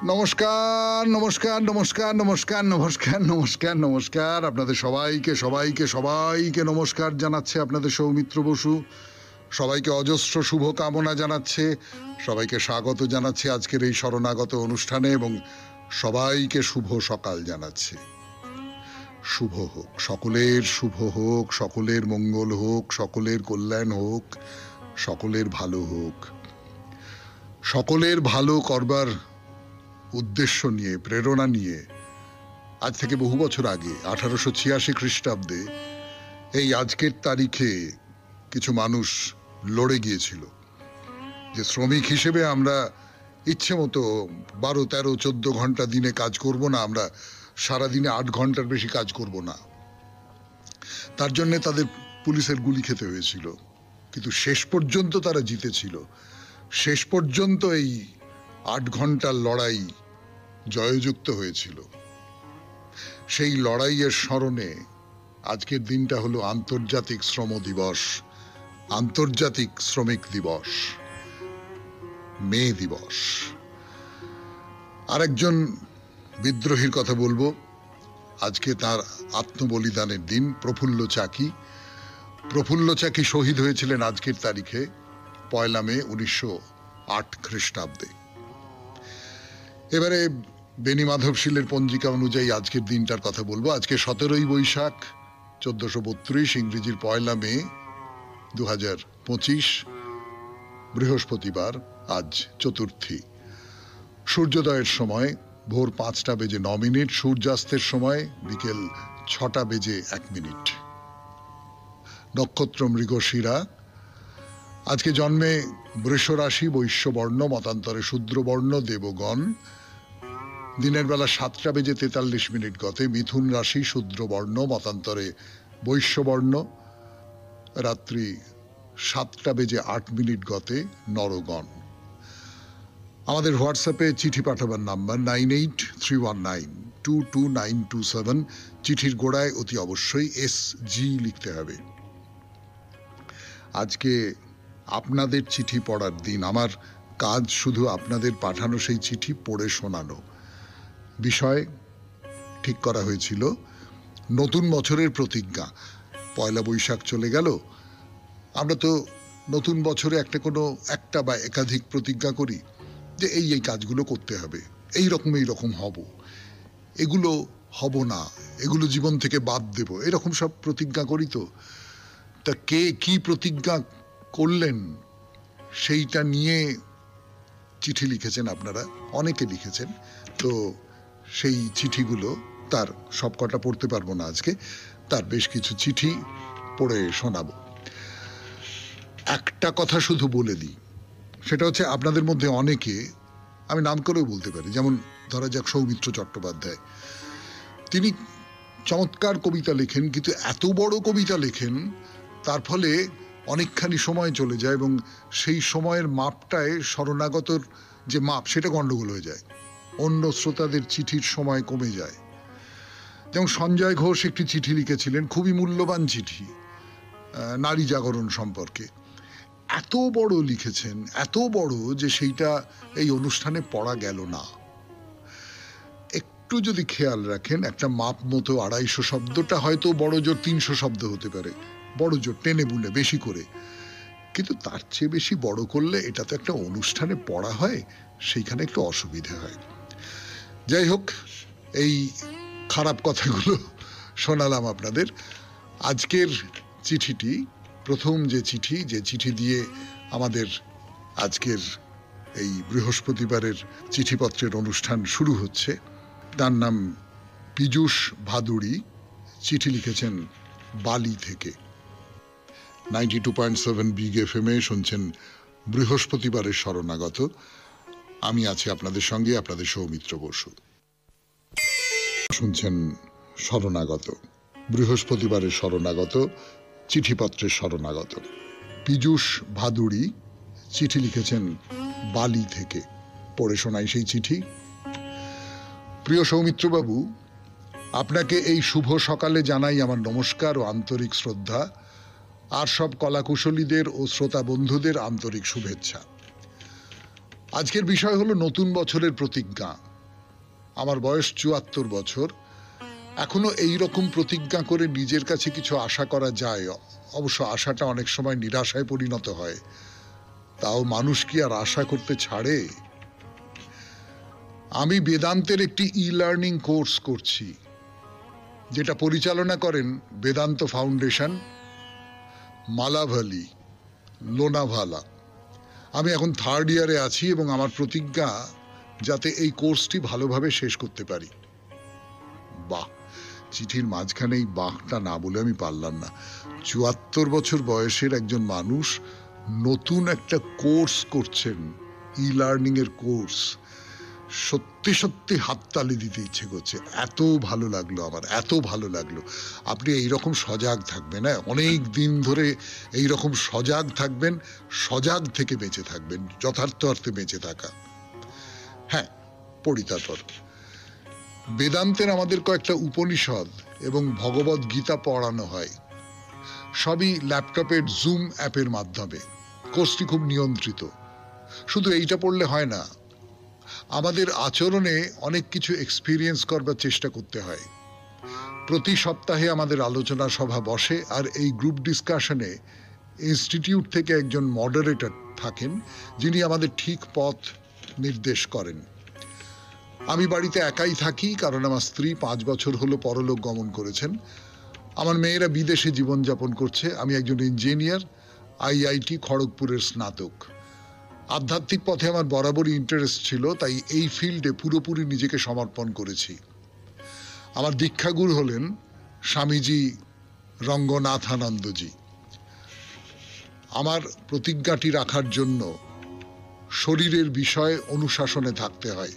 নমস্কার নমস্কার নমস্কার নমস্কার নমস্কার নমস্কার নমস্কার আপনাদের সবাইকে সবাইকে সবাইকে নমস্কার জানাচ্ছে আপনাদের সৌমিত্র বসু। সবাইকে অজস্র শুভ কামনা জানাচ্ছে, সবাইকে স্বাগত জানাচ্ছে আজকের এই শরণাগত অনুষ্ঠানে এবং সবাইকে শুভ সকাল জানাচ্ছে। শুভ হোক, সকলের শুভ হোক, সকলের মঙ্গল হোক, সকলের কল্যাণ হোক, সকলের ভালো হোক। সকলের ভালো করবার উদ্দেশ্য নিয়ে, প্রেরণা নিয়ে আজ থেকে বহু বছর আগে 1886 খ্রিস্টাব্দে এই আজকের তারিখে কিছু মানুষ লড়ে গিয়েছিল যে শ্রমিক হিসেবে আমরা ইচ্ছে মতো 12, 13, 14 ঘন্টা দিনে কাজ করব না, আমরা সারাদিনে 8 ঘন্টার বেশি কাজ করব না। তার জন্য তাদের পুলিশের গুলি খেতে হয়েছিল, কিন্তু শেষ পর্যন্ত তারা জিতেছিল। শেষ পর্যন্ত এই 8 ঘন্টার লড়াই জয়যুক্ত হয়েছিল। সেই লড়াইয়ের স্মরণে আজকের দিনটা হলো আন্তর্জাতিক শ্রম দিবস, আন্তর্জাতিক শ্রমিক দিবস, মে দিবস। আরেকজন বিদ্রোহীর কথা বলবো, আজকে তার আত্মবলিদানের দিন, প্রফুল্ল চাকি। প্রফুল্ল চাকি শহীদ হয়েছিলেন আজকের তারিখে 1 মে 1908 খ্রিস্টাব্দে। এবারে বেনি মাধবশীলের পঞ্জিকা অনুযায়ী আজকের দিনটার কথা বলবো। আজকে 17ই বৈশাখ 1432, ইংরেজির 1 মে 2025, বৃহস্পতিবার, আজ চতুর্থী। সূর্যোদয়ের সময় ভোর 5:09, সূর্যাস্তের সময় বিকেল 6:01। নক্ষত্র মৃগশিরা। আজকে জন্মে বৃষ রাশি, বৈশ্যবর্ণ, মতান্তরে শূদ্রবর্ণ দেবগণ। দিনের বেলা 7:43 গতে মিথুন রাশি, শূদ্রবর্ণ, মতান্তরে বৈশ্যবর্ণ। রাত্রি 7:08 গতে নরগণ। আমাদের হোয়াটসঅ্যাপে চিঠি পাঠাবার নাম্বার 9831922927। চিঠির গোড়ায় অতি অবশ্যই SG লিখতে হবে। আজকে আপনাদের চিঠি পড়ার দিন। আমার কাজ শুধু আপনাদের পাঠানো সেই চিঠি পড়ে শোনানো। বিষয় ঠিক করা হয়েছিল নতুন বছরের প্রতিজ্ঞা। 1 বৈশাখ চলে গেল, আমরা তো নতুন বছরে একটা বা একাধিক প্রতিজ্ঞা করি যে এই কাজগুলো করতে হবে, এই রকম হব, এগুলো হব না, এগুলো জীবন থেকে বাদ দেব, এরকম সব প্রতিজ্ঞা করি। তো তা কে কি প্রতিজ্ঞা করলেন সেইটা নিয়ে চিঠি লিখেছেন আপনারা, অনেকে লিখেছেন। তো সেই চিঠিগুলো, তার সবকটা পড়তে পারবো না আজকে, তার বেশ কিছু চিঠি পড়ে শোনাবো। একটা কথা শুধু বলে দিই, সেটা হচ্ছে আপনাদের মধ্যে অনেকে, আমি নাম করেও বলতে পারি, যেমন ধরা যাক সৌমিত্র চট্টোপাধ্যায়। তিনি চমৎকার কবিতা লেখেন, কিন্তু এত বড় কবিতা লেখেন তার ফলে অনেকখানি সময় চলে যায় এবং সেই সময়ের মাপটায় শরণাগতর যে মাপ সেটা গন্ডগোল হয়ে যায়, অন্য শ্রোতাদের চিঠির সময় কমে যায়। যেমন সঞ্জয় ঘোষ একটি চিঠি লিখেছিলেন, খুবই মূল্যবান চিঠি, নারী জাগরণ সম্পর্কে। এত বড় লিখেছেন, এত বড় যে সেইটা এই অনুষ্ঠানে পড়া গেল না। একটু যদি খেয়াল রাখেন, একটা মাপ মতো 250 শব্দটা হয়তো বড় জোর 300 শব্দ হতে পারে, বড় জোর টেনে বুনে বেশি করে, কিন্তু তার চেয়ে বেশি বড় করলে এটা তো একটা অনুষ্ঠানে পড়া হয়, সেইখানে একটু অসুবিধা হয়। যাই হোক, এই খারাপ কথাগুলো শোনালাম আপনাদের। আজকের চিঠিটি, প্রথম যে চিঠি দিয়ে আমাদের আজকের এই বৃহস্পতিবারের চিঠিপত্রের অনুষ্ঠান শুরু হচ্ছে, তার নাম পীযূষ ভাদুড়ী। চিঠি লিখেছেন বালি থেকে। 92.7 বিগ FM শুনছেন বৃহস্পতিবারের শরণাগত। আমি আছি আপনাদের সঙ্গে, আপনাদের সৌমিত্র বসু। শুনছেন শরণাগত, বৃহস্পতিবারের শরণাগত, চিঠিপত্রের শরণাগত। পীযূষ ভাদুড়ী চিঠি লিখেছেন বালি থেকে। পড়ে শোনাই সেই চিঠি। প্রিয় সৌমিত্রবাবু, আপনাকে এই শুভ সকালে জানাই আমার নমস্কার ও আন্তরিক শ্রদ্ধা, আর সব কলাকুশলীদের ও শ্রোতা বন্ধুদের আন্তরিক শুভেচ্ছা। আজকের বিষয় হলো নতুন বছরের প্রতিজ্ঞা। আমার বয়স ৭৪ বছর। এখনো এই রকম প্রতিজ্ঞা করে নিজের কাছে কিছু আশা করা যায়। অবশ্য আশাটা অনেক সময় নিরাশায় পরিণত হয়। তাও মানুষ কি আর আশা করতে ছাড়ে? আমি বেদান্তের একটি ই-লার্নিং কোর্স করছি, যেটা পরিচালনা করেন বেদান্ত ফাউন্ডেশন, মালাভালি, লোনাভালা। আমি এখন 3rd ইয়ারে আছি এবং আমার প্রতিজ্ঞা যাতে এই কোর্সটি ভালোভাবে শেষ করতে পারি। বাহ, চিঠির মাঝখানে এই বাহটা না বলে আমি পারলাম না। ৭৪ বছর বয়সের একজন মানুষ নতুন একটা কোর্স করছেন, ই-লার্নিং এর কোর্স। সত্যি সত্যি হাততালি দিতে ইচ্ছে করছে। এত ভালো লাগলো আমার, এত ভালো লাগলো। আপনি এইরকম সজাগ থাকবেন, হ্যাঁ, অনেক দিন ধরে এইরকম সজাগ থাকবেন, সজাগ থেকে বেঁচে থাকবেন, যথার্থ অর্থে বেঁচে থাকা। হ্যাঁ, পড়ি তারপর। বেদান্তের আমাদের কয়েকটা উপনিষদ এবং ভগবদ গীতা পড়ানো হয়, সবই ল্যাপটপের জুম অ্যাপের মাধ্যমে। কোর্সটি খুব নিয়ন্ত্রিত। শুধু এইটা পড়লে হয় না, আমাদের আচরণে অনেক কিছু এক্সপিরিয়েন্স করবার চেষ্টা করতে হয়। প্রতি সপ্তাহে আমাদের আলোচনা সভা বসে, আর এই গ্রুপ ডিসকাশনে ইনস্টিটিউট থেকে একজন মডারেটর থাকেন, যিনি আমাদের ঠিক পথ নির্দেশ করেন। আমি বাড়িতে একাই থাকি, কারণ আমার স্ত্রী 5 বছর হলো পরলোক গমন করেছেন। আমার মেয়েরা বিদেশে জীবনযাপন করছে। আমি একজন ইঞ্জিনিয়ার, IIT খড়গপুরের স্নাতক। আধ্যাত্মিক পথে আমার বরাবরই ইন্টারেস্ট ছিল, তাই এই ফিল্ডে পুরোপুরি নিজেকে সমর্পণ করেছি। আমার দীক্ষাগুরু হলেন স্বামীজি রঙ্গনাথানন্দজি। আমার প্রতিজ্ঞাটি রাখার জন্য শরীরের বিষয়ে অনুশাসনে থাকতে হয়,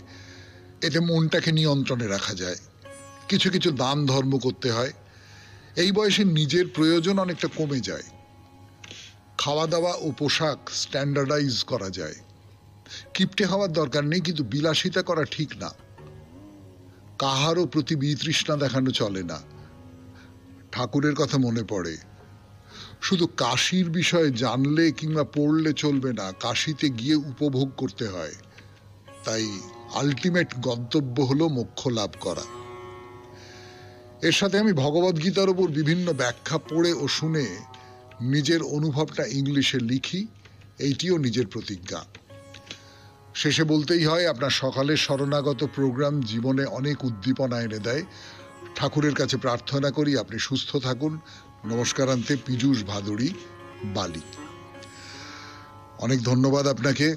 এতে মনটাকে নিয়ন্ত্রণে রাখা যায়। কিছু কিছু দান ধর্ম করতে হয়। এই বয়সে নিজের প্রয়োজন অনেকটা কমে যায়। খাওয়া দাওয়া ও পোশাক স্ট্যান্ডার্ডাইজ করা যায়। কিপটে হওয়ার দরকার নেই, কিন্তু বিলাসিতা করা ঠিক না। কাহারও প্রতি বিতৃষ্ণা দেখানো চলে না। ঠাকুরের কথা মনে পড়ে, শুধু কাশির বিষয়ে জানলে কিংবা পড়লে চলবে না, কাশিতে গিয়ে উপভোগ করতে হয়। তাই আলটিমেট গন্তব্য হলো মোক্ষ লাভ করা। এর সাথে আমি ভগবদ্গীতার উপর বিভিন্ন ব্যাখ্যা পড়ে ও শুনে নিজের অনুভবটা ইংলিশে লিখি। এইটিও নিজের প্রতিজ্ঞা। শেষে বলতেই হয়, আপনার সকালের শরণাগত প্রোগ্রাম জীবনে অনেক উদ্দীপনা এনে দেয়। ঠাকুরের কাছে প্রার্থনা করি আপনি সুস্থ থাকুন। নমস্কারান্তে, পীযূষ ভাদুড়ী, বালি। অনেক ধন্যবাদ আপনাকে।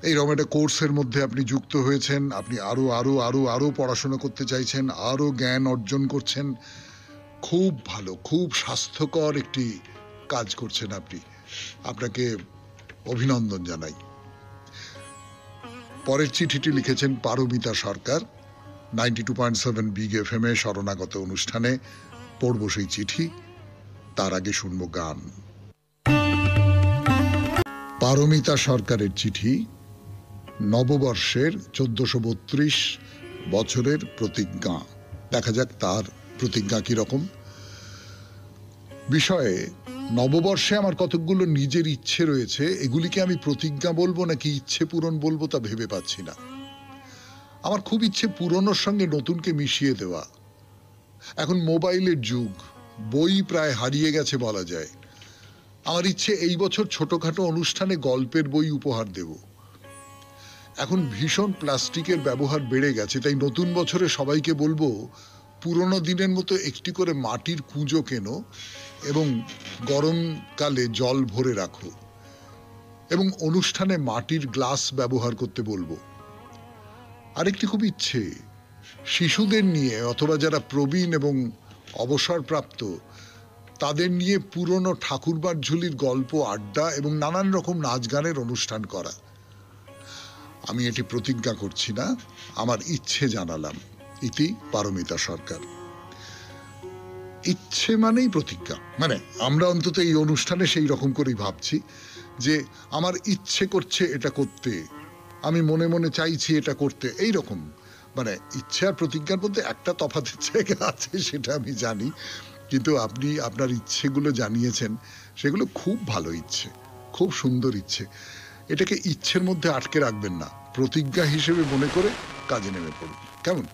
এইরকম একটা কোর্সের মধ্যে আপনি যুক্ত হয়েছেন। আপনি আরো আরো আরো আরো পড়াশোনা করতে চাইছেন, আরো জ্ঞান অর্জন করছেন। খুব ভালো, খুব স্বাস্থ্যকর একটি কাজ করছেন আপনি। আপনাকে অভিনন্দন জানাই। পরের চিঠিটি লিখেছেন পারমিতা সরকার, 92.7 বিগ FM এ শরণাগত অনুষ্ঠানে। পড়ব সেই চিঠি, তার আগে শুনবো গান। পারমিতা সরকারের চিঠি, নববর্ষের 1432 বছরের প্রতিজ্ঞা। দেখা যাক তার প্রতিজ্ঞা কিরকম। বিষয়ে, নববর্ষে আমার কতকগুলো নিজের ইচ্ছে রয়েছে। এগুলিকে আমি প্রতিজ্ঞা বলবো নাকি ইচ্ছে পূরণ বলবো তা ভেবে পাচ্ছি না। আমার খুব ইচ্ছে পুরনোর সঙ্গে নতুনকে মিশিয়ে দেওয়া। এখন মোবাইলের যুগ, বই প্রায় হারিয়ে গেছে বলা যায়। আমার ইচ্ছে এই বছর ছোটখাটো অনুষ্ঠানে গল্পের বই উপহার দেব। এখন ভীষণ প্লাস্টিকের ব্যবহার বেড়ে গেছে, তাই নতুন বছরে সবাইকে বলবো পুরনো দিনের মতো একটি করে মাটির কুঁজো কেনো এবং গরমকালে জল ভরে রাখো, এবং অনুষ্ঠানে মাটির গ্লাস ব্যবহার করতে বলবো। আরেকটি খুব ইচ্ছে, শিশুদের নিয়ে অথবা যারা প্রবীণ এবং অবসরপ্রাপ্ত তাদের নিয়ে পুরনো ঠাকুরবার ঝুলির গল্প, আড্ডা এবং নানান রকম নাচ গানের অনুষ্ঠান করা। আমি এটি প্রতিজ্ঞা করছি না, আমার ইচ্ছে জানালাম। ইতি পারমিতা সরকার। ইচ্ছে মানেই প্রতিজ্ঞা, মানে আমরা অন্তত এই অনুষ্ঠানে সেই রকম করেই ভাবছি যে আমার ইচ্ছে করছে এটা করতে, আমি মনে মনে চাইছি এটা করতে, এই রকম। মানে ইচ্ছে আর প্রতিজ্ঞার মধ্যে একটা তফাতের জায়গা আছে, সেটা আমি জানি, কিন্তু আপনি আপনার ইচ্ছেগুলো জানিয়েছেন, সেগুলো খুব ভালো ইচ্ছে, খুব সুন্দর ইচ্ছে। এটাকে ইচ্ছের মধ্যে আটকে রাখবেন না, প্রতিজ্ঞা হিসেবে মনে করে কাজে নেমে পড়ুন। কেমন?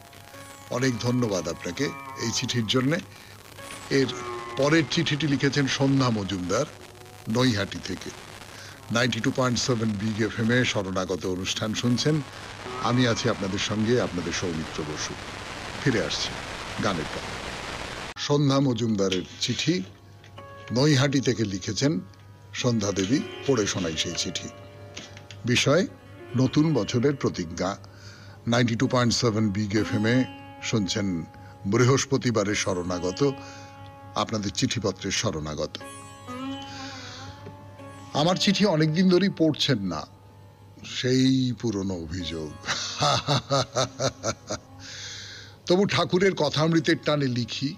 অনেক ধন্যবাদ আপনাকে এই চিঠির জন্যে। এর পরের চিঠিটি লিখেছেন সন্ধ্যা মজুমদার, নৈহাটি থেকে। 92.7 বিগ এফএম এ শরণাগত অনুষ্ঠান শুনছেন। আমি আছি আপনাদের সঙ্গে, আপনাদের সৌমিত্র বসু। ফিরে আসছি গানের পর। সন্ধ্যা মজুমদারের চিঠি, নৈহাটি থেকে লিখেছেন সন্ধ্যা দেবী। পড়ে শোনাই সেই চিঠি। বিষয় নতুন বছরের প্রতিজ্ঞা। 92.7 বিগ এফএম এ শুনছেন বৃহস্পতিবারের শরণাগত, আপনাদের চিঠিপত্রের শরণাগত। আমার চিঠি অনেকদিন ধরেই পড়ছেন না, সেই পুরনো অভিযোগ। তবু ঠাকুরের কথামৃতের টানে লিখি।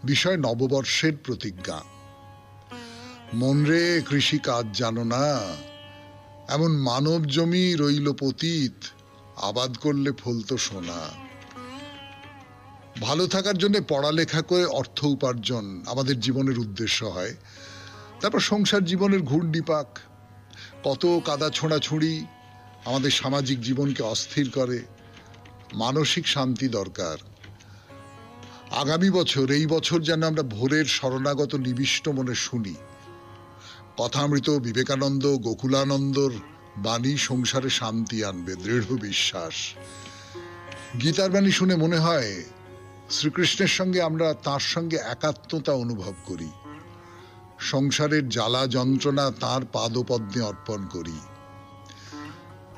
বিষয় নববর্ষের প্রতিজ্ঞা। মন রে কৃষি কাজ জানো না, এমন মানব জমি রইল পতিত, আবাদ করলে ফলতো সোনা। ভালো থাকার জন্য পড়ালেখা করে অর্থ উপার্জন আমাদের জীবনের উদ্দেশ্য হয়। তারপর সংসার জীবনের ঘূর্ণিপাক, কত কাদা ছোঁড়াছুঁড়ি আমাদের সামাজিক জীবনকে অস্থির করে। মানসিক শান্তি দরকার। আগামী বছর, এই বছর যেন আমরা ভোরের শরণাগত নিবিষ্ট মনে শুনি। কথামৃত, বিবেকানন্দ, গোকুলানন্দর বাণী সংসারে শান্তি আনবে, দৃঢ় বিশ্বাস। গীতার বাণী শুনে মনে হয় শ্রীকৃষ্ণের সঙ্গে আমরা তাঁর সঙ্গে একাত্মতা অনুভব করি। সংসারের জ্বালা যন্ত্রণা তাঁর পাদপদ্মে অর্পণ করি।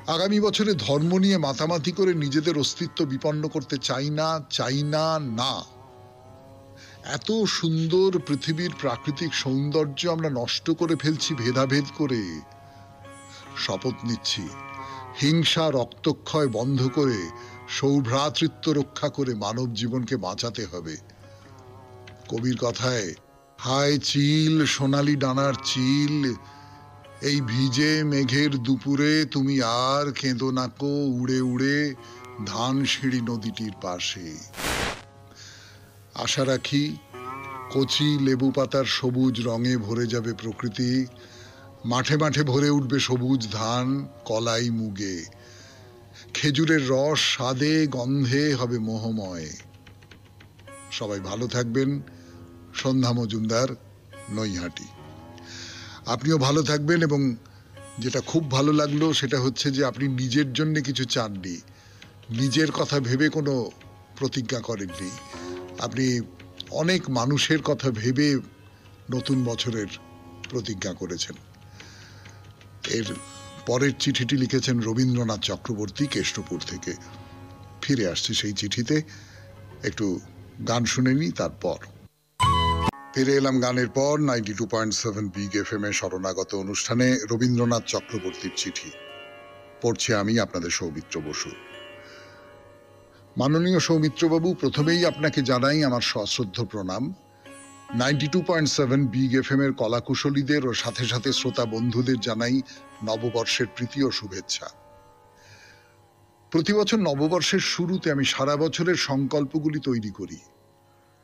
আগামী বছরে ধর্ম নিয়ে মাতামাতি করে নিজেদের অস্তিত্ব বিপন্ন করতে চাই না, চাই না, না। এত সুন্দর পৃথিবীর প্রাকৃতিক সৌন্দর্য আমরা নষ্ট করে ফেলছি ভেদাভেদ করে। শপথ নিচ্ছি, হিংসা রক্তক্ষয় বন্ধ করে সৌভ্রাতৃত্ব রক্ষা করে মানব জীবনকে বাঁচাতে হবে। কবির কথায়, হায় চিল সোনালি ডানার চিল, এই ভিজে মেঘের দুপুরে তুমি আর কেঁদো নাকো উড়ে উড়ে ধানসিঁড়ি নদীটির পাশে। আশা রাখি কচি লেবু পাতার সবুজ রঙে ভরে যাবে প্রকৃতি। মাঠে মাঠে ভরে উঠবে সবুজ ধান, কলাই মুগে। খেজুরের রস স্বাদে গন্ধে হবে মোহময়। সবাই ভালো থাকবেন। সন্ধ্যা মজুমদার, নৈহাটি। আপনিও ভালো থাকবেন। এবং যেটা খুব ভালো লাগলো সেটা হচ্ছে যে আপনি নিজের জন্য কিছু চাননি, নিজের কথা ভেবে কোনো প্রতিজ্ঞা করেননি। আপনি অনেক মানুষের কথা ভেবে নতুন বছরের প্রতিজ্ঞা করেছেন। এর পরের চিঠিটি লিখেছেন রবীন্দ্রনাথ চক্রবর্তী, কেষ্টপুর থেকে। ফিরে আসছি সেই চিঠিতে, একটু গান শুনে নি, তারপর ফিরে এলাম গানের পর। 92.7 বিগ এফএম এ শরণাগত অনুষ্ঠানে রবীন্দ্রনাথ চক্রবর্তীর চিঠি পড়ছি আমি, আপনাদের সৌমিত্র বসু। মাননীয় সৌমিত্রবাবু, প্রথমেই আপনাকে জানাই আমার সশ্রদ্ধ প্রণাম। 92.7 বিগ এফএম এর কলাকুশলীদের ও সাথে সাথে শ্রোতা বন্ধুদের জানাই নববর্ষের প্রীতি ও শুভেচ্ছা। প্রতি বছর নববর্ষের শুরুতে আমি সারা বছরের সংকল্পগুলি তৈরি করি।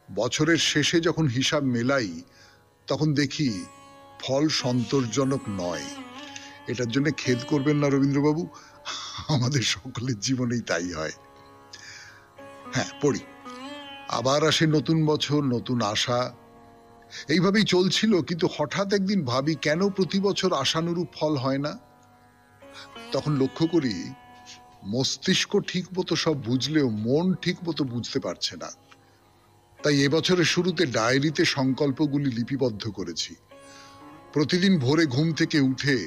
বছরের শেষে যখন হিসাব মেলাই তখন দেখি ফল সন্তোষজনক নয়। এটার জন্য খেদ করবেন না রবীন্দ্রবাবু, আমাদের সকলের জীবনেই তাই হয়। হ্যাঁ, পড়ি। আবার আসে নতুন বছর, নতুন আশা। এইভাবেই চলছিল, কিন্তু হঠাৎ একদিন ভাবি কেন প্রতি বছর আশানুরূপ ফল হয় না। তখন লক্ষ্য করি মস্তিষ্ক ঠিক মতো সব বুঝলেও মন ঠিক মতো বুঝতে পারছে না। তাই এবছরের শুরুতে ডায়েরিতে সংকল্পগুলি লিপিবদ্ধ করেছি। প্রতিদিন ভোরে ঘুম থেকে উঠে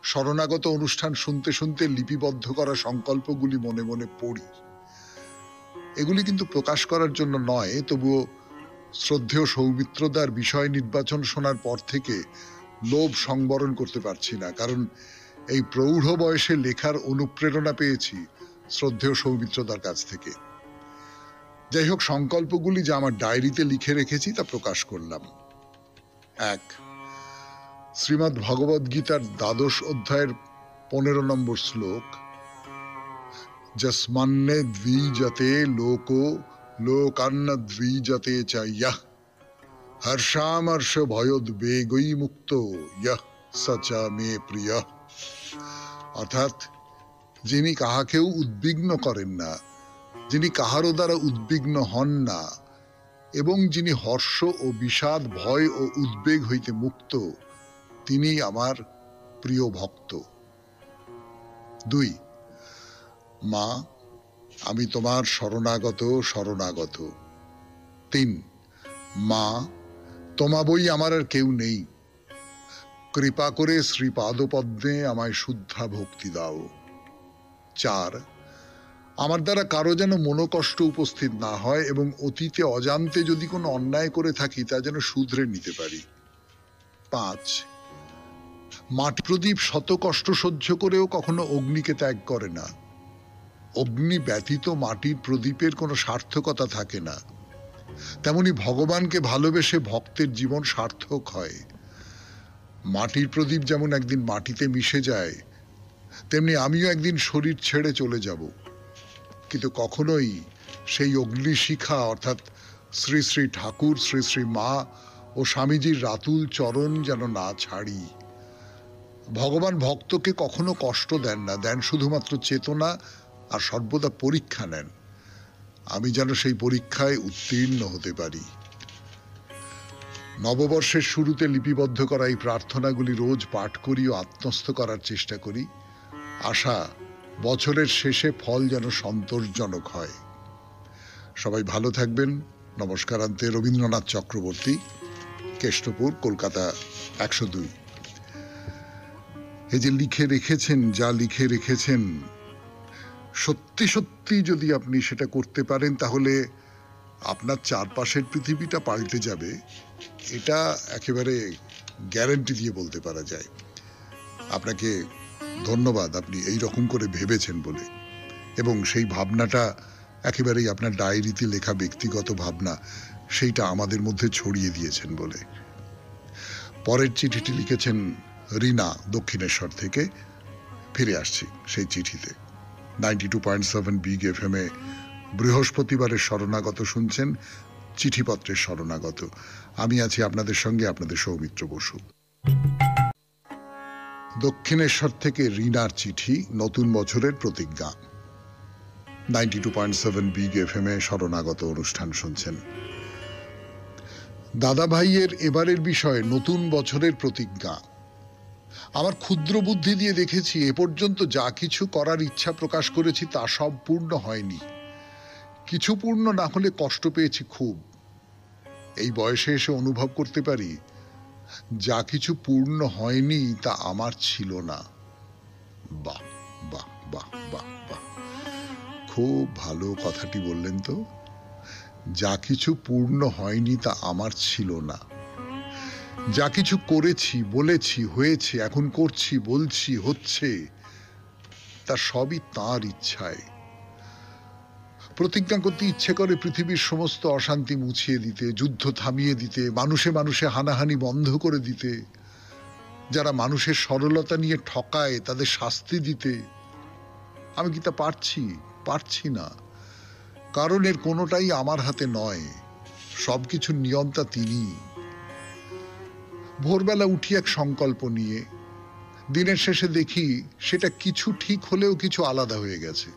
শরণাগত অনুষ্ঠান শুনতে শুনতে লিপিবদ্ধ করা সংকল্পগুলি মনে মনে পড়ি। এগুলি কিন্তু প্রকাশ করার জন্য নয়, তবুও শ্রদ্ধেয় সৌমিত্রদার বিষয় নির্বাচন শোনার পর থেকে লোভ সংবরণ করতে পারছি না। কারণ এই প্রৌঢ় বয়সে লেখার অনুপ্রেরণা পেয়েছি শ্রদ্ধেয় সৌমিত্রদার কাছ থেকে। যাই হোক, সংকল্পগুলি যা আমার ডায়েরিতে লিখে রেখেছি তা প্রকাশ করলাম। 1, শ্রীমদ্ ভগবদ গীতার 12 অধ্যায়ের 15 নম্বর শ্লোক, যস্মান্নে দ্বিজতে লোকো লোকান্ন দ্বিজতে চ ইয়ঃ হর্ষামর্ষ ভয়োদ্বেগৈ মুক্ত ইয়ঃ স চ মে প্রিয়ঃ। অর্থাৎ যিনি কাহাকেও উদ্বিগ্ন করেন না, যিনি কাহারও দ্বারা উদ্বিগ্ন হন না এবং যিনি হর্ষ ও বিষাদ, ভয় ও উদ্বেগ হইতে মুক্ত, তিনি আমার প্রিয় ভক্ত। 2, মা, আমি তোমার শরণাগত শরণাগত। 3, মা, তোমা বই আমার আর কেউ নেই, কৃপা করে শ্রীপাদপদ্মে আমায় শুদ্ধা ভক্তি দাও। 4, আমার দ্বারা কারো যেন মনোকষ্ট উপস্থিত না হয় এবং অতীতে অজান্তে যদি কোনো অন্যায় করে থাকি তা যেন শুধরে নিতে পারি। 5, মাটি প্রদীপ শত কষ্ট সহ্য করেও কখনো অগ্নিকে ত্যাগ করে না। অগ্নি ব্যতীত মাটির প্রদীপের কোনো সার্থকতা থাকে না। তেমনি ভগবানকে ভালোবেসে ভক্তের জীবন সার্থক হয়। মাটির প্রদীপ যেমন একদিন মাটিতে মিশে যায়, তেমনি আমিও একদিন শরীর ছেড়ে চলে যাব, কিন্তু কখনোই সেই অগ্নিশিখা অর্থাৎ শ্রী শ্রী ঠাকুর, শ্রী শ্রী মা ও স্বামীজির রাতুল চরণ যেন না ছাড়ি। ভগবান ভক্তকে কখনো কষ্ট দেন না, দেন শুধুমাত্র চেতনা আর সর্বদা পরীক্ষা নেন। আমি যেন সেই পরীক্ষায় উত্তীর্ণ হতে পারি। নববর্ষের শুরুতে লিপিবদ্ধ করা এই প্রার্থনাগুলি রোজ পাঠ করি ও আত্মস্থ করার চেষ্টা করি, আশা বছরের শেষে ফল যেন সন্তোষজনক হয়। সবাই ভালো থাকবেন। নমস্কারান্তে, রবীন্দ্রনাথ চক্রবর্তী, কেষ্টপুর, কলকাতা 102। এই যে লিখে রেখেছেন, যা লিখে রেখেছেন, সত্যি সত্যি যদি আপনি সেটা করতে পারেন তাহলে আপনার চারপাশের পৃথিবীটা পাল্টে যাবে, এটা একেবারে গ্যারান্টি দিয়ে বলতে পারা যায়। আপনাকে ধন্যবাদ, আপনি এই রকম করে ভেবেছেন বলে, এবং সেই ভাবনাটা একেবারেই আপনার ডায়েরিতে লেখা ব্যক্তিগত ভাবনা, সেইটা আমাদের মধ্যে ছড়িয়ে দিয়েছেন বলে। পরের চিঠিটি লিখেছেন রিনা, দক্ষিণেশ্বর থেকে। ফিরে আসছি সেই চিঠিতে। 92.7 বিগ FM এ বৃহস্পতিবারের শরণাগত শুনছেন, চিঠিপত্রের শরণাগত। আমি আছি আপনাদের সঙ্গে, আপনাদের সৌমিত্র বসু। দক্ষিণেশ্বর থেকে রিনার চিঠি, নতুন বছরের প্রতিজ্ঞা। 92.7 বিগ FM এ শরণাগত অনুষ্ঠান শুনছেন। দাদা ভাইয়ের এবারের বিষয় নতুন বছরের প্রতিজ্ঞা। আমার ক্ষুদ্র বুদ্ধি দিয়ে দেখেছি এ পর্যন্ত যা কিছু করার ইচ্ছা প্রকাশ করেছি তা সব পূর্ণ হয়নি। কিছু পূর্ণ না হলে কষ্ট পেয়েছি খুব। এই বয়সে এসে অনুভব করতে পারি যা কিছু পূর্ণ হয়নি তা আমার ছিল না। বাহ বাহ বাহ বাহ বাহ, খুব ভালো কথাটি বললেন তো। যা কিছু পূর্ণ হয়নি তা আমার ছিল না। যা কিছু করেছি, বলেছি, হয়েছে, এখন করছি, বলছি, হচ্ছে, তা সবই তাঁর ইচ্ছায়। প্রতিজ্ঞা করতে ইচ্ছে করে পৃথিবীর সমস্ত অশান্তি মুছিয়ে দিতে, যুদ্ধ থামিয়ে দিতে, মানুষে মানুষে হানাহানি বন্ধ করে দিতে, যারা মানুষের সরলতা নিয়ে ঠকায় তাদের শাস্তি দিতে। আমি কি তা পারছি? পারছি না, কারণ এর কোনোটাই আমার হাতে নয়। সবকিছুর নিয়ন্তা তিনি। ভোরবেলা উঠি এক সংকল্প নিয়ে, দিনের শেষে দেখি সেটা কিছু ঠিক হলেও কিছু আলাদা হয়ে গেছে।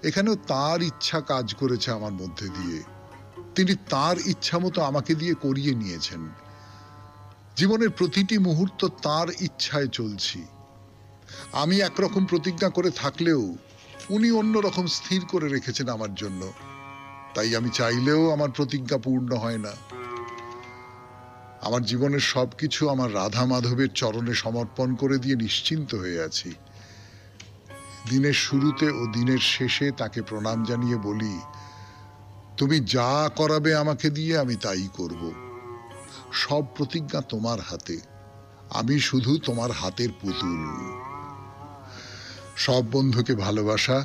এখানেও তার ইচ্ছা কাজ করেছে আমার মধ্যে দিয়ে। তিনি তার ইচ্ছা মতো আমাকে দিয়ে করিয়ে নিয়েছেন। জীবনের প্রতিটি মুহূর্ত তার ইচ্ছায় চলছি। আমি একরকম প্রতিজ্ঞা করে থাকলেও উনি অন্যরকম স্থির করে রেখেছেন আমার জন্য। তাই আমি চাইলেও আমার প্রতিজ্ঞা পূর্ণ হয় না। আমার জীবনের সবকিছু আমার রাধা মাধবের চরণে সমর্পণ করে দিয়ে নিশ্চিন্ত হয়ে আছি। দিনের শুরুতে ও দিনের শেষে তাকে প্রণাম জানিয়ে বলি, তুমি যা করাবে আমাকে দিয়ে আমি তাই করব। সব প্রতিজ্ঞা তোমার হাতে, আমি শুধু তোমার হাতের পুতুল। সব বন্ধুকে ভালোবাসা,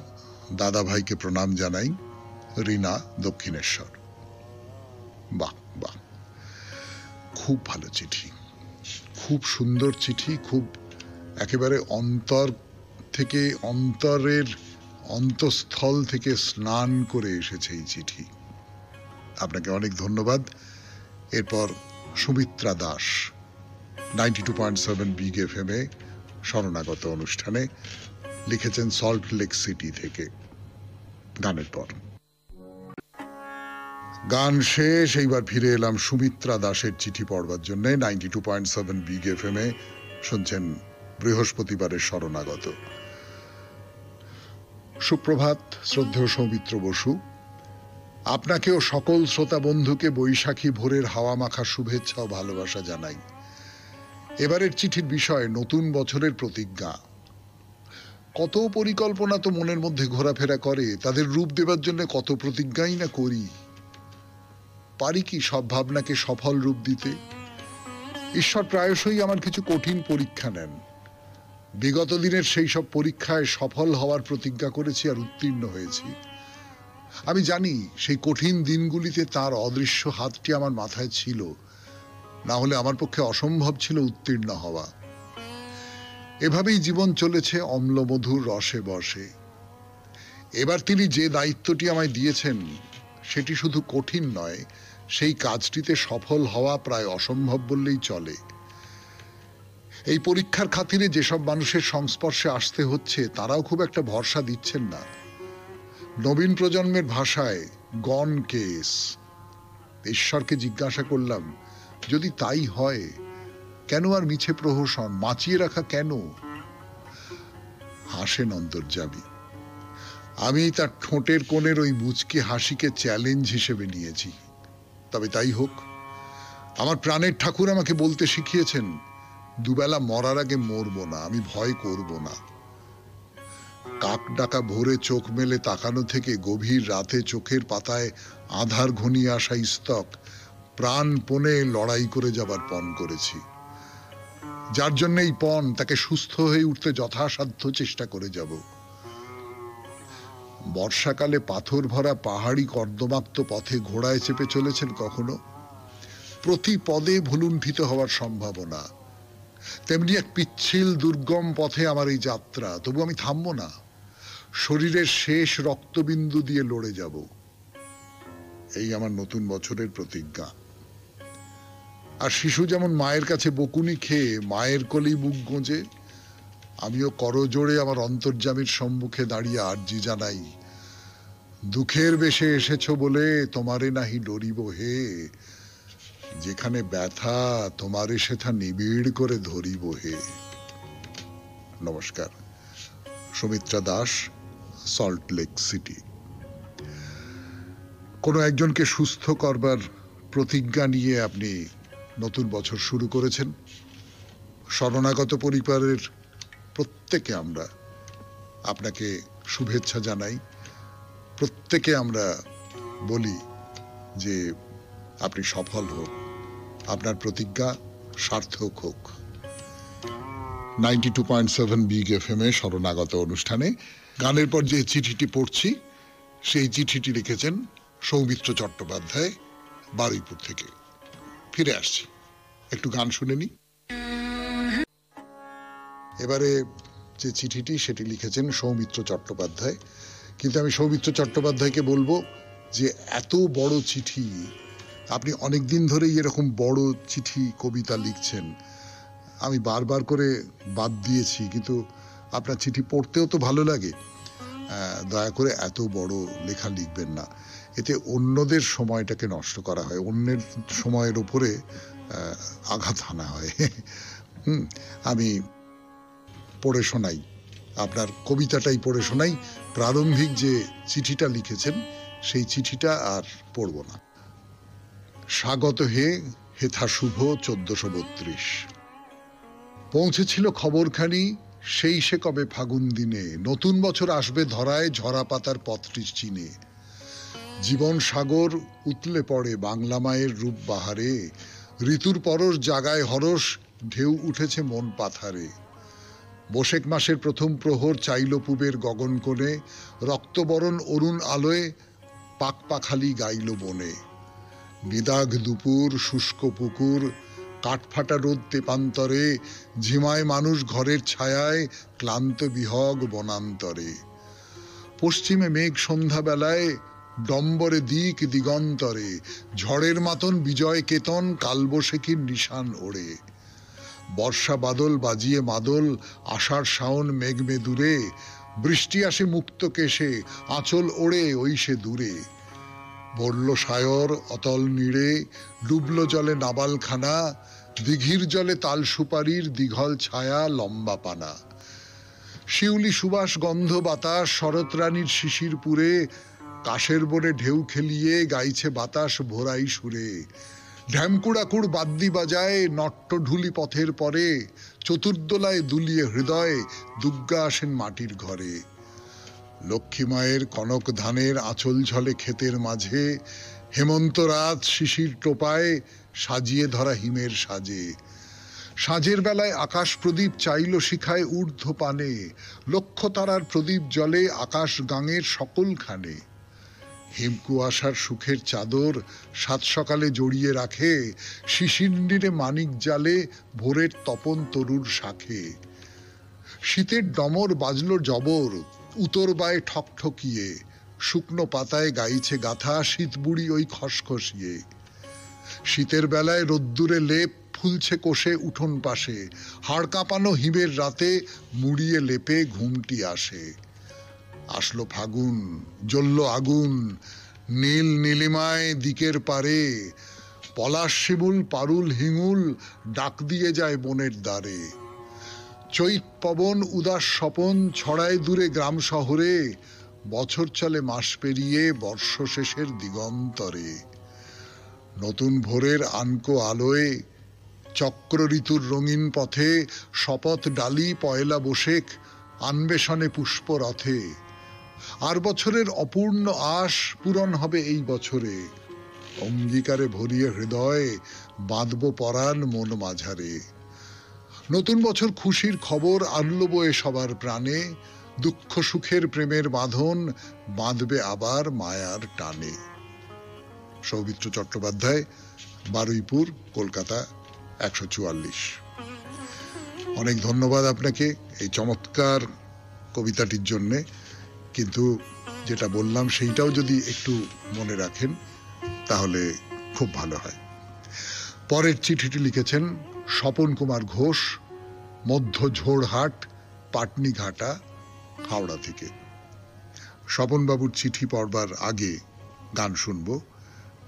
দাদা ভাইকে প্রণাম জানাই। রিনা, দক্ষিণেশ্বর। বাহ বাহ, খুব ভালো চিঠি, খুব সুন্দর চিঠি, খুব একেবারে অন্তর থেকে, অন্তরের অন্তঃস্থল থেকে স্নান করে এসেছে এই চিঠি। আপনাকে অনেক ধন্যবাদ। এরপর সুমিত্রা দাস, 92.7 বিগ FM এ শরণাগত অনুষ্ঠানে লিখেছেন সল্ট লেক সিটি থেকে। গানের পর গান শেষ। এইবার ফিরে এলাম সুমিত্রা দাসের চিঠি পড়বার জন্য 92.7 বিগ এফএম এ। শুনছেন বৃহস্পতিবারের শরণাগত। সুপ্রভাত শ্রদ্ধেয় সৌমিত্র বসু, আপনাকেও সকল শ্রোতা বন্ধুকে বৈশাখী ভোরের হাওয়া মাখা শুভেচ্ছা ও ভালোবাসা জানাই। এবারের চিঠির বিষয় নতুন বছরের প্রতিজ্ঞা। কত পরিকল্পনা তো মনের মধ্যে ঘোরাফেরা করে, তাদের রূপ দেবার জন্য কত প্রতিজ্ঞাই না করি। পারি কি সব ভাবনাকে সফল রূপ দিতে? ঈশ্বর প্রায়শই আমার কিছু কঠিন পরীক্ষা নেন। বিগত দিনের সেই সব পরীক্ষায় সফল হওয়ার প্রতিজ্ঞা করেছি আর উত্তীর্ণ হয়েছি। আমি জানি সেই কঠিন দিনগুলিতে তার অদৃশ্য হাতটি আমার মাথায় ছিল, না হলে আমার পক্ষে অসম্ভব ছিল উত্তীর্ণ হওয়া। এভাবেই জীবন চলেছে অম্লমধুর রসে বসে। এবার তিনি যে দায়িত্বটি আমায় দিয়েছেন সেটি শুধু কঠিন নয়, সেই কাজটিতে সফল হওয়া প্রায় অসম্ভব বললেই চলে। এই পরীক্ষার খাতিরে যেসব মানুষের সংস্পর্শে আসতে হচ্ছে তারাও খুব একটা ভরসা দিচ্ছেন না। নবীন প্রজন্মের ভাষায় গন কেস। ঈশ্বরকে জিজ্ঞাসা করলাম, যদি তাই হয় কেন আর মিছে প্রহসন মাচিয়ে রাখা কেন? হাসেন অন্তর্যামী। আমি তার ঠোঁটের কোণের ওই মুচকি হাসিকে চ্যালেঞ্জ হিসেবে নিয়েছি। তবে তাই হোক। আমার প্রাণের ঠাকুর আমাকে বলতে শিখিয়েছেন, দুবেলা মরার আগে মরব না, আমি ভয় করব না। কাক ডাকা ভোরে চোখ মেলে তাকানো থেকে গভীর রাতে চোখের পাতায় আধার ঘনিয়ে আসা স্তক প্রাণপণে লড়াই করে যাবার পণ করেছি। যার জন্য এই পণ, তাকে সুস্থ হয়ে উঠতে যথাসাধ্য চেষ্টা করে যাব। বর্ষাকালে পাথর ভরা পাহাড়ি কর্দমাক্ত পথে ঘোড়ায় চেপে চলেছেন কখনো? প্রতি পদে ভুলুণ্ঠিত হওয়ার সম্ভাবনা। তেমনি এক পিচ্ছিল দুর্গম পথে আমার এই যাত্রা, তবু আমি থামবো না। শরীরের শেষ রক্তবিন্দু দিয়ে লড়ে যাব। এই আমার নতুন বছরের প্রতিজ্ঞা। আর শিশু যেমন মায়ের কাছে বকুনি খেয়ে মায়ের কোলেই মুখ গোঁজে, আমিও করজোড়ে আমার অন্তর্যামীর সম্মুখে দাঁড়িয়ে আর্জি জানাই, দুঃখের বেশে এসেছ বলে তোমারে নাহি ডরিব হে, যেখানে ব্যথা তোমারে সেথা নিবিড় করে ধরিব হে। নমস্কার। Sumitra Das, salt lake city. কোনো একজনকে সুস্থ করবার প্রতিজ্ঞা নিয়ে আপনি নতুন বছর শুরু করেছেন। শরণাগত পরিবারের প্রত্যেকে আমরা আপনাকে শুভেচ্ছা জানাই। প্রত্যেকে আমরা বলি যে আপনি সফল হোক, আপনার প্রতিজ্ঞা সার্থক হোক। 92.7 বিগ এফএম এ শরণাগত অনুষ্ঠানে গানের পর যে চিঠিটি পড়ছি সেই চিঠিটি লিখেছেন সৌমিত্র চট্টোপাধ্যায়, বারুইপুর থেকে। ফিরে আসছি, একটু গান শুনে নি। এবারে যে চিঠিটি সেটি লিখেছেন সৌমিত্র চট্টোপাধ্যায়। কিন্তু আমি সৌমিত্র চট্টোপাধ্যায়কে বলবো যে এত বড় চিঠি, আপনি অনেকদিন ধরেই এরকম বড় চিঠি কবিতা লিখছেন। আমি বারবার করে বাদ দিয়েছি, কিন্তু আপনার চিঠি পড়তেও তো ভালো লাগে। দয়া করে এত বড় লেখা লিখবেন না, এতে অন্যদের সময়টাকে নষ্ট করা হয়, অন্যের সময়ের উপরে আঘাত হানা হয়। আমি পড়ে শোনাই, আপনার কবিতাটাই পড়ে শোনাই। প্রারম্ভিক যে চিঠিটা লিখেছেন সেই চিঠিটা আর পড়ব না। স্বাগত হে, হেথা শুভ 1432। পৌঁছেছিল খবরখানি সেই সে কবে ফাগুন দিনে, নতুন বছর আসবে ধরায় ঝরা পাতার পথটি চিনে। জীবন সাগর উতলে পড়ে বাংলা মায়ের রূপ বাহারে, ঋতুর পরশ জাগায় হরস, ঢেউ উঠেছে মন পাথারে। বৈশাখ মাসের প্রথম প্রহর চাইল পুবের গগন কোণে, রক্তবরণ অরুণ আলোয় পাক পাখালি গাইল বনে। নিদাঘ দুপুর, শুষ্ক পুকুর, কাঠফাটা রোদ তেপান্তরে, ঝিমায় মানুষ ঘরের ছায়ায়, ক্লান্ত বিহগ বনান্তরে। পশ্চিমে মেঘ সন্ধ্যাবেলায়, ডম্বরে দিক দিগন্তরে, ঝড়ের মাতন বিজয় কেতন, কালবৈশাখীর নিশান ওড়ে। বর্ষা বাদল বাজিয়ে মাদল, আষাঢ় শাওন মেঘ মেদুরে, বৃষ্টি আসে মুক্ত কেশে, আঁচল ওড়ে ওই সে দূরে। বলল সায়র অতল নীড়ে, ডুবল জলে নাবালখানা, দিঘির জলে তাল সুপারির দীঘল ছায়া লম্বা পানা। শিউলি সুবাস গন্ধ বাতাস, শরৎ রানীর শিশির পুরে, কাশের বনে ঢেউ খেলিয়ে গাইছে বাতাস ভোরাই সুরে। ঢ্যামকুড়াকুড় বাদ্যি বাজায় নট্ট ঢুলি পথের পরে, চতুর্দোলায় দুলিয়ে হৃদয় দুর্গা আসেন মাটির ঘরে। লক্ষ্মী মায়ের কনক ধানের আঁচল ঝলে ক্ষেতের মাঝে, হেমন্ত রাত শিশির টোপায় সাজিয়ে ধরা হিমের সাজে। সাঁঝের বেলায় আকাশ প্রদীপ চাইল শিখায় ঊর্ধ্ব পানে, লক্ষ তারার প্রদীপ জলে আকাশ গাঙের সকলখানে। হিমকুয়াশার সুখের চাদর সাত সকালে জড়িয়ে রাখে, শিশির নীড়ে মানিক জালে ভোরের তপন তরুর শাখে। শীতের ডমর বাজল জবর উতর বায়ে ঠকঠকিয়ে, শুকনো পাতায় গাইছে গাথা শীত বুড়ি ওই খসখসিয়ে। শীতের বেলায় রোদ্দুরে লেপ ফুলছে কোষে উঠোন পাশে, হাড় কাঁপানো হিমের রাতে মুড়িয়ে লেপে ঘুমটি আসে। আসলো ফাগুন, জ্বলল আগুন, নীল নীলিমায় দিকের পারে, পলাশ শিমুল পারুল হিঙুল ডাক দিয়ে যায় বনের দ্বারে। চৈত পবন উদাস স্বপন ছড়ায় দূরে গ্রাম শহরে, বছর চলে মাস পেরিয়ে বর্ষ শেষের দিগন্তরে। নতুন ভোরের আনকো আলোয় চক্র ঋতুর রঙিন পথে, শপথ ডালি পয়লা বৈশাখ আনবেশনে পুষ্পরথে। আর বছরের অপূর্ণ আশ পূরণ হবে এই বছরে, অঙ্গীকারে ভরিয়ে হৃদয় বাঁধব পরাণ মন মাঝারে। নতুন বছর খুশির খবর আনলো বয়ে সবার প্রাণে, দুঃখ সুখের প্রেমের বাঁধন বাঁধবে আবার মায়ার টানে। সৌমিত্র চট্টোপাধ্যায়, বারুইপুর, কলকাতা ১৪৪। অনেক ধন্যবাদ আপনাকে এই চমৎকার কবিতাটির জন্যে, কিন্তু যেটা বললাম সেইটাও যদি একটু মনে রাখেন তাহলে খুব ভালো হয়। পরের চিঠিটি লিখেছেন স্বপন কুমার ঘোষ, মধ্য ঝোড়হাট, পাটনিঘাটা, হাওড়া থেকে। স্বপনবাবুর চিঠি পড়বার আগে গান শুনব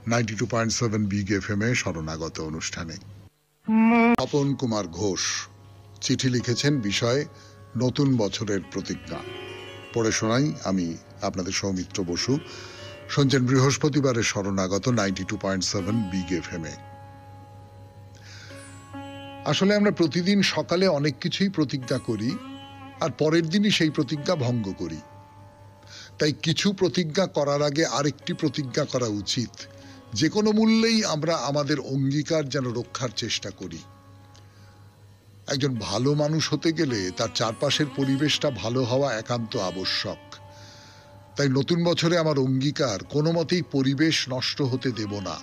92.7 বিগ এফএম এ শরণাগত অনুষ্ঠানে। স্বপন কুমার ঘোষ চিঠি লিখেছেন বিষয় নতুন বছরের প্রতিজ্ঞা। পড়ে শোনাই আমি আপনাদের সৌমিত্র বসু। শুনছেন বৃহস্পতিবারের শরণাগত 92.7 বিগ এফএম এ। আসলে আমরা প্রতিদিন সকালে অনেক কিছুই প্রতিজ্ঞা করি, আর পরের দিনই সেই প্রতিজ্ঞা ভঙ্গ করি। তাই কিছু প্রতিজ্ঞা করার আগে আরেকটি প্রতিজ্ঞা করা উচিত। যে কোনো মূল্যেই আমরা আমাদের অঙ্গীকার যেন রক্ষার চেষ্টা করি। একজন ভালো মানুষ হতে গেলে তার চারপাশের পরিবেশটা ভালো হওয়া একান্ত আবশ্যক। তাই নতুন বছরে আমার অঙ্গীকার, কোনো মতেই পরিবেশ নষ্ট হতে দেব না।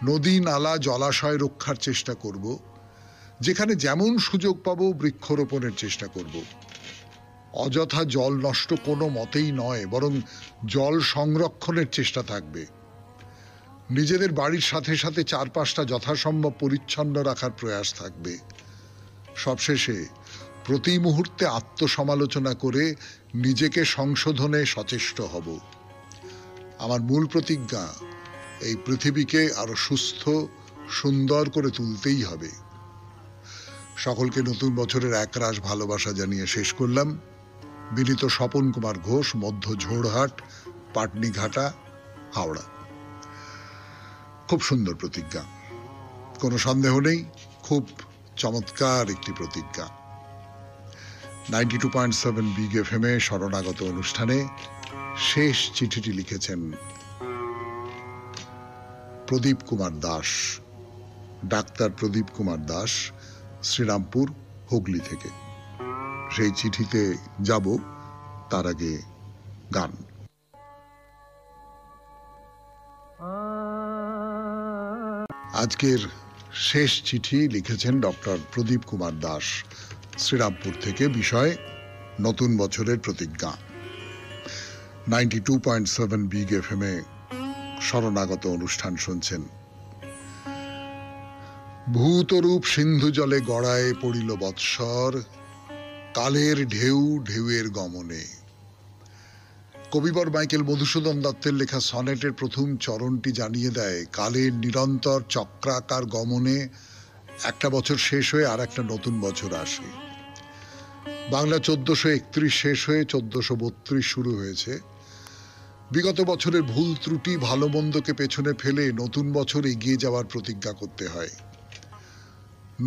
নদী নালা জলাশয় রক্ষার চেষ্টা করব, যেখানে যেমন সুযোগ পাবো বৃক্ষরোপণের চেষ্টা করব। অযথা জল নষ্ট কোনো মতেই নয়, বরং জল সংরক্ষণের চেষ্টা থাকবে। নিজেদের বাড়ির সাথে সাথে চারপাশটা যথাসম্ভব পরিচ্ছন্ন রাখার প্রয়াস থাকবে। সবশেষে প্রতি মুহূর্তে আত্মসমালোচনা করে নিজেকে সংশোধনে সচেষ্ট হব। আমার মূল প্রতিজ্ঞা, এই পৃথিবীকে আরো সুস্থ সুন্দর করে তুলতেই হবে। সকলকে নতুন বছরের একরাশ ভালোবাসা জানিয়ে শেষ করলাম। বিনীত স্বপন কুমার ঘোষ, মধ্য ঝোড়হাট, পাটনিঘাটা, হাওড়া। খুব সুন্দর প্রতিজ্ঞা, কোনো সন্দেহ নেই, খুব চমৎকার একটি প্রতিজ্ঞা। 92.7 বিগ এফএম এ শরণাগত অনুষ্ঠানে শেষ চিঠিটি লিখেছেন প্রদীপ কুমার দাস, ডাক্তার প্রদীপ কুমার দাস, শ্রীরামপুর, হুগলি থেকে। সেই চিঠিতে যাব, তার আগে গান। আজকের শেষ চিঠি লিখেছেন ডক্টর প্রদীপ কুমার দাস, শ্রীরামপুর থেকে। বিষয় নতুন বছরের প্রতিজ্ঞা। 92.7 বিগ এফএম এ শরণাগত অনুষ্ঠান শুনছেন। ভূতরূপ সিন্ধু জলে গড়ায় পড়িল বৎসর, কালের ঢেউ ঢেউয়ের গমনে। কবিবর মাইকেল মধুসূদন দত্তের লেখা সনেটের প্রথম চরণটি জানিয়ে দেয় কালের নিরন্তর চক্রাকার গমনে একটা বছর শেষ হয়ে আর একটা নতুন বছর আসে। বাংলা 1431 শেষ হয়ে 1432 শুরু হয়েছে। বিগত বছরের ভুল ত্রুটি ভালো মন্দকে পেছনে ফেলে নতুন বছর এগিয়ে যাওয়ার প্রতিজ্ঞা করতে হয়।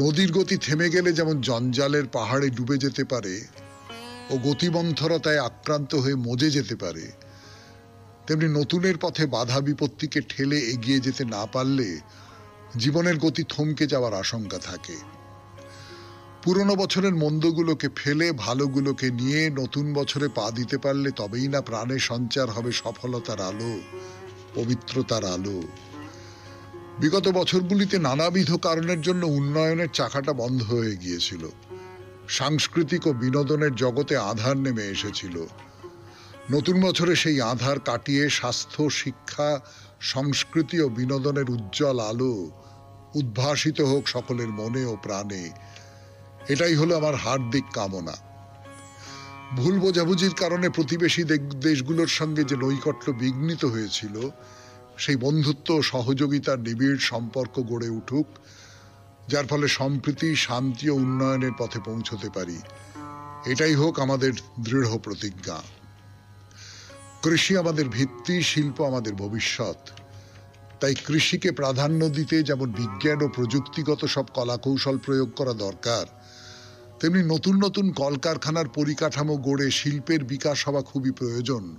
নদীর গতি থেমে গেলে যেমন জঞ্জালের পাহাড়ে ডুবে যেতে পারে ও গতিমন্থরতায় আক্রান্ত হয়ে মজে যেতে পারে, তেমনি নতুনের পথে বাধা বিপত্তিকে ঠেলে এগিয়ে যেতে না পারলে জীবনের গতি থমকে যাওয়ার আশঙ্কা থাকে। পুরনো বছরের মন্দগুলোকে ফেলে ভালোগুলোকে নিয়ে নতুন বছরে পা দিতে পারলে তবেই না প্রাণে সঞ্চার হবে সফলতার আলো, পবিত্রতার আলো। বিগত বছরগুলিতে নানাবিধ কারণের জন্য উন্নয়নের চাকাটা বন্ধ হয়ে গিয়েছিল। সাংস্কৃতিক ও বিনোদনের জগতে আঁধার নেমে এসেছিল। নতুন বছরে সেই আঁধার কাটিয়ে স্বাস্থ্য, শিক্ষা, সংস্কৃতি ও বিনোদনের উজ্জ্বল আলো উদ্ভাসিত হোক সকলের মনে ও প্রাণে, এটাই হলো আমার হার্দিক কামনা। ভুল বোঝাবুঝির কারণে প্রতিবেশী দেশগুলোর সঙ্গে যে নৈকট্য বিঘ্নিত হয়েছিল, সেই বন্ধুত্ব ও সহযোগিতার নিবিড় সম্পর্ক গড়ে উঠুক, যার ফলে সম্প্রীতি, শান্তি ও উন্নয়নের পথে পৌঁছতে পারি, এটাই হোক আমাদের দৃঢ় প্রতিজ্ঞা। কৃষি আমাদের ভিত্তি, শিল্প আমাদের ভবিষ্যৎ। তাই কৃষিকে প্রাধান্য দিতে যেমন বিজ্ঞান ও প্রযুক্তিগত সব কলাকৌশল প্রয়োগ করা দরকার, তেমনি নতুন নতুন কলকারখানার পরিকাঠামো গড়ে শিল্পের বিকাশ হওয়া খুবই প্রয়োজন।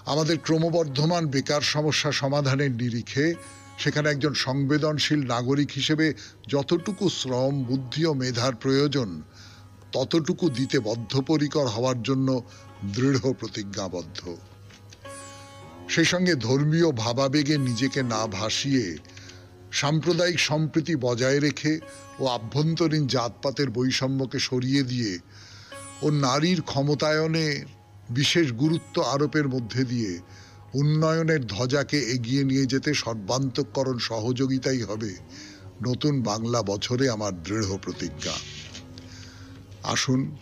আমাদের ক্রমবর্ধমান বেকার সমস্যা সমাধানের নিরিখে সেখানে একজন সংবেদনশীল নাগরিক হিসেবে যতটুকু শ্রম, বুদ্ধি ও মেধার প্রয়োজন, ততটুকু দিতে বদ্ধপরিকর হওয়ার জন্য দৃঢ় প্রতিজ্ঞাবদ্ধ। সেই সঙ্গে ধর্মীয় ভাবাবেগে নিজেকে না ভাসিয়ে সাম্প্রদায়িক সম্প্রীতি বজায় রেখে ও আভ্যন্তরীণ জাতপাতের বৈষম্যকে সরিয়ে দিয়ে ও নারীর ক্ষমতায়নে বিশেষ গুরুত্ব আরোপের মধ্যে দিয়ে উন্নয়নের ধ্বজাকে এগিয়ে নিয়ে যেতে সর্বান্তঃকরণ সহযোগিতাই হবে নতুন বাংলা বছরে আমার দৃঢ় প্রতিজ্ঞা। আসুন,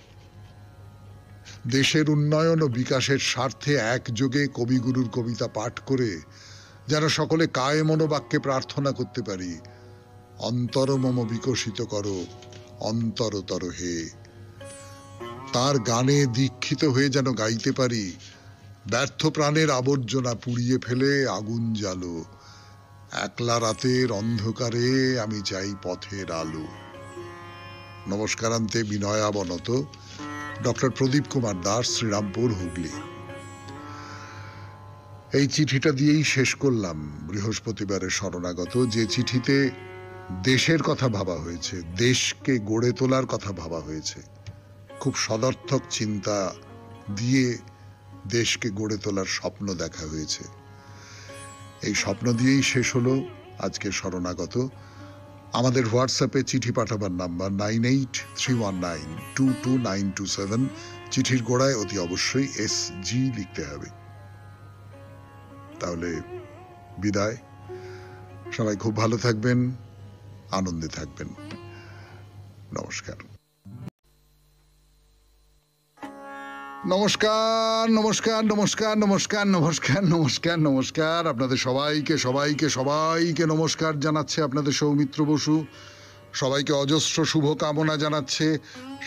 দেশের উন্নয়ন ও বিকাশের স্বার্থে একযোগে কবিগুরুর কবিতা পাঠ করে যেন সকলে কায়ে মনোবাক্যে প্রার্থনা করতে পারি, অন্তর মম বিকশিত করো অন্তরতর হে। তার গানে দীক্ষিত হয়ে যেন গাইতে পারি, ব্যর্থ প্রাণের আবর্জনা পুড়িয়ে ফেলে আগুন জ্বালো, একলা রাতের অন্ধকারে আমি চাই পথের আলো। নমস্কারান্তে বিনয়াবনত, ডক্টর প্রদীপ কুমার দাস, শ্রীরামপুর, হুগলি। এই চিঠিটা দিয়েই শেষ করলাম বৃহস্পতিবারের শরণাগত, যে চিঠিতে দেশের কথা ভাবা হয়েছে, দেশকে গড়ে তোলার কথা ভাবা হয়েছে। খুব সদর্থক চিন্তা দিয়ে দেশকে গড়ে তোলার স্বপ্ন দেখা হয়েছে। এই স্বপ্ন দিয়েই শেষ হলো আজকের শরণাগত। আমাদের হোয়াটসঅ্যাপে চিঠি পাঠাবার নাম্বার 9831922927। চিঠির গোড়ায় অতি অবশ্যই SG লিখতে হবে। তাহলে বিদায়। সবাই খুব ভালো থাকবেন, আনন্দে থাকবেন। নমস্কার। নমস্কার নমস্কার নমস্কার নমস্কার নমস্কার নমস্কার নমস্কার আপনাদের সবাইকে সবাইকে সবাইকে নমস্কার জানাচ্ছে আপনাদের সৌমিত্র বসু। সবাইকে অজস্র শুভ কামনা জানাচ্ছে,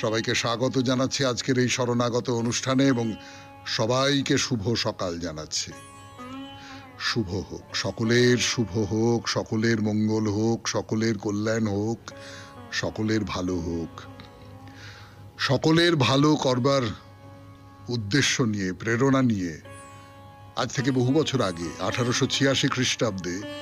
সবাইকে স্বাগত জানাচ্ছে আজকের এই শরণাগত অনুষ্ঠানে এবং সবাইকে শুভ সকাল জানাচ্ছে। শুভ হোক, সকলের শুভ হোক, সকলের মঙ্গল হোক, সকলের কল্যাণ হোক, সকলের ভালো হোক। সকলের ভালো করবার উদ্দেশ্য নিয়ে, প্রেরণা নিয়ে আজ থেকে বহু বছর আগে 1886 খ্রিস্টাব্দে